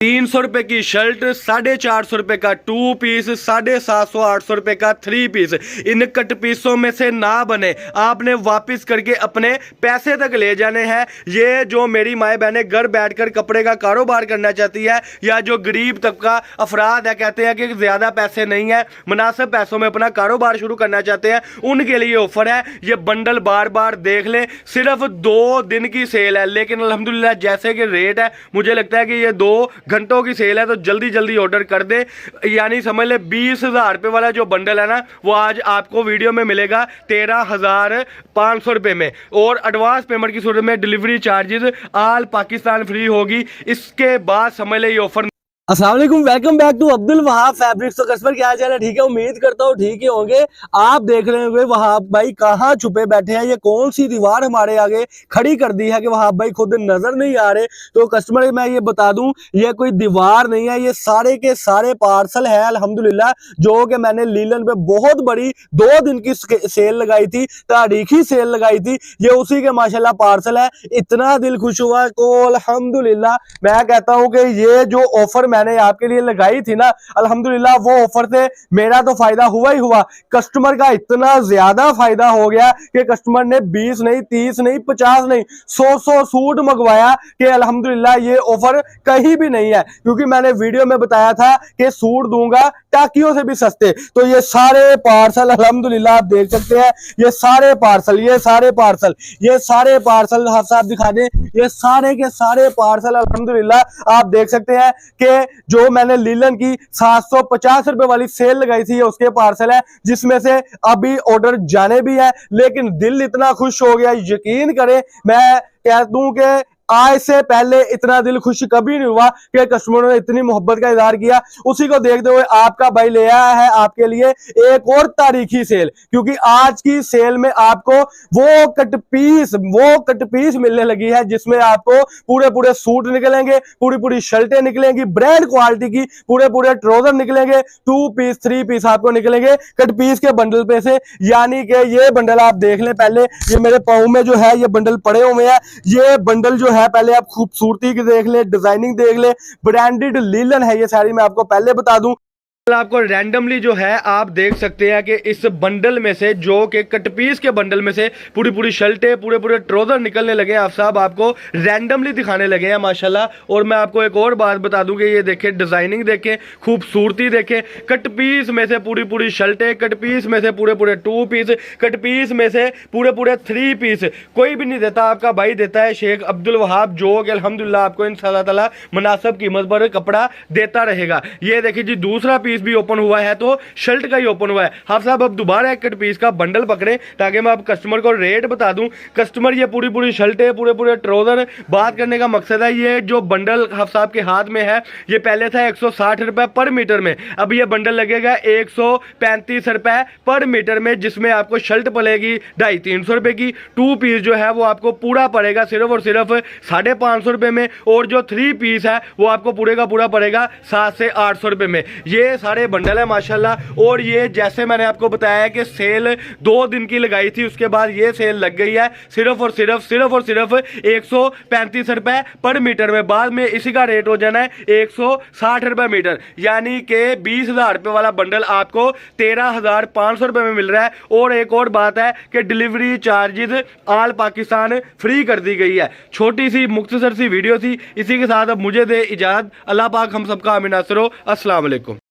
300 की शर्ट, 450 का 2 पीस, 750 800 रुपए का 3 पीस। इन कट पीसों में से ना बने आपने वापस करके अपने पैसे तक ले जाने हैं। ये जो मेरी माए बहनें घर बैठकर कपड़े का कारोबार करना चाहती है या जो गरीब तबका अफराद है, कहते हैं कि ज़्यादा पैसे नहीं है, मुनासिब पैसों में अपना कारोबार शुरू करना चाहते हैं, उनके लिए ऑफर है। ये बंडल बार बार देख लें, सिर्फ 2 दिन की सेल है, लेकिन अल्हम्दुलिल्लाह जैसे कि रेट है, मुझे लगता है कि ये 2 घंटों की सेल है, तो जल्दी जल्दी ऑर्डर कर दे। यानी समझ ले 20,000 रुपये वाला जो बंडल है ना, वो आज आपको वीडियो में मिलेगा 13,500 रुपये में, और एडवांस पेमेंट की सूरत में delivery charges all Pakistan free होगी। इसके बाद समझ ले ये ऑफर। अस्सलाम वालेकुम, welcome back to Abdul Wahab fabrics. तो कस्टमर क्या हाल है? ठीक है, उम्मीद करता हूँ ठीक ही होंगे। आप देख रहे होंगे वहाब भाई कहाँ छुपे बैठे हैं, ये कौन सी दीवार हमारे आगे खड़ी कर दी है कि वहाब भाई खुद नजर नहीं आ रहे। तो कस्टमर मैं ये बता दूं, ये कोई दीवार नहीं है, ये सारे के सारे पार्सल है अल्हम्दुलिल्लाह, जो कि मैंने लीलन पे बहुत बड़ी 2 दिन की सेल लगाई थी, तारीखी सेल लगाई थी। ये उसी के माशाल्लाह पार्सल है। इतना दिल खुश हुआ को अल्हम्दुलिल्लाह। मैं कहता हूँ कि ये जो ऑफर मैंने आपके लिए लगाई थी ना, अल्हम्दुलिल्लाह वो ऑफर से मेरा तो फायदा हुआ ही हुआ, कस्टमर का इतना ज्यादा फायदा हो गया कि कस्टमर ने 20 नहीं, 30 नहीं, 50 नहीं, 100 सूट मंगवाया कि अल्हम्दुलिल्लाह ये ऑफर कहीं भी नहीं है। क्योंकि मैंने वीडियो में बताया था कि सूट दूंगा टाकियों से भी सस्ते। तो ये सारे पार्सल अल्हम्दुलिल्लाह आप देख सकते हैं, ये सारे पार्सल, ये सारे पार्सल, ये सारे पार्सल साहब दिखा दें, ये सारे के सारे पार्सल अल्हम्दुलिल्लाह आप देख सकते हैं कि जो मैंने लीलन की 750 रुपए वाली सेल लगाई थी, उसके पार्सल है, जिसमें से अभी ऑर्डर जाने भी है। लेकिन दिल इतना खुश हो गया, यकीन करें, मैं कह दूं कि आज से पहले इतना दिल खुश कभी नहीं हुआ कि कस्टमरों ने इतनी मोहब्बत का इजहार किया। उसी को देखते हुए आपका भाई ले आया है आपके लिए एक और तारीखी सेल, क्योंकि आज की सेल में आपको वो कट पीस मिलने लगी है, जिसमें आपको पूरे पूरे सूट निकलेंगे, पूरी पूरी शर्टें निकलेंगी, ब्रांड क्वालिटी की पूरे पूरे ट्राउजर निकलेंगे, 2 पीस 3 पीस आपको निकलेंगे कट पीस के बंडल पे से। यानी कि ये बंडल आप देख लें, पहले ये मेरे पाँव में जो है ये बंडल पड़े हुए हैं, ये बंडल जो है पहले आप खूबसूरती की देख ले, डिजाइनिंग देख ले, ब्रांडेड लीलन है ये सारी, मैं आपको पहले बता दूं। आपको रैंडमली जो है आप देख सकते हैं कि इस बंडल में से, जो कि कट पीस के बंडल में से पूरी पूरी शर्टें, पूरे पूरे ट्राउजर निकलने लगे हैं। आप साहब आपको रैंडमली दिखाने लगे हैं माशाल्लाह। और मैं आपको एक और बात बता दूं कि ये देखें, डिजाइनिंग देखें, खूबसूरती देखें, कट पीस में से पूरी पूरी शर्टें, कट पीस में से पूरे पूरे 2 पीस, कट पीस में से पूरे पूरे 3 पीस। कोई भी नहीं देता, आपका भाई देता है, शेख अब्दुल वहाब, जो कि अल्हम्दुलिल्लाह आपको इंशाअल्लाह ताला मुनासिब कीमत पर कपड़ा देता रहेगा। ये देखिए जी, दूसरा पीस भी ओपन हुआ है, तो शर्ट का ही ओपन हुआ है। आप साहब अब दोबारा एक कट पीस का बंडल पकड़े ताकि मैं आप कस्टमर को रेट बता दूं। कस्टमर ये पूरी पूरी शर्टें, पूरे पूरे ट्राउजर, बात करने का मकसद है, ये जो बंडल आप साहब के हाथ में है, ये पहले था 160 रुपए पर मीटर में, अब ये बंडल लगेगा 135 रुपए पर मीटर में, जिसमें आपको शर्ट पड़ेगी 250-300 रुपए की, 2 पीस जो है वो आपको पूरा पड़ेगा सिर्फ और सिर्फ 550 रुपए में, और जो 3 पीस है वो आपको पूरे का पूरा पड़ेगा 700 से 800 रुपए में। ये सारे बंडल है माशाल्लाह। और ये जैसे मैंने आपको बताया कि सेल 2 दिन की लगाई थी, उसके बाद ये सेल लग गई है सिर्फ और सिर्फ 135 रुपए पर मीटर में। बाद में इसी का रेट हो जाना है 160 रुपए मीटर, यानी कि 20,000 रुपए वाला बंडल आपको 13,500 रुपए में मिल रहा है। और एक और बात है कि delivery charges all Pakistan free कर दी गई है। छोटी सी मुख्तसर सी वीडियो थी, इसी के साथ अब मुझे दे इजाजत। अल्लाह पाक हम सबका आमीन नासिर हो। अस्सलाम वालेकुम।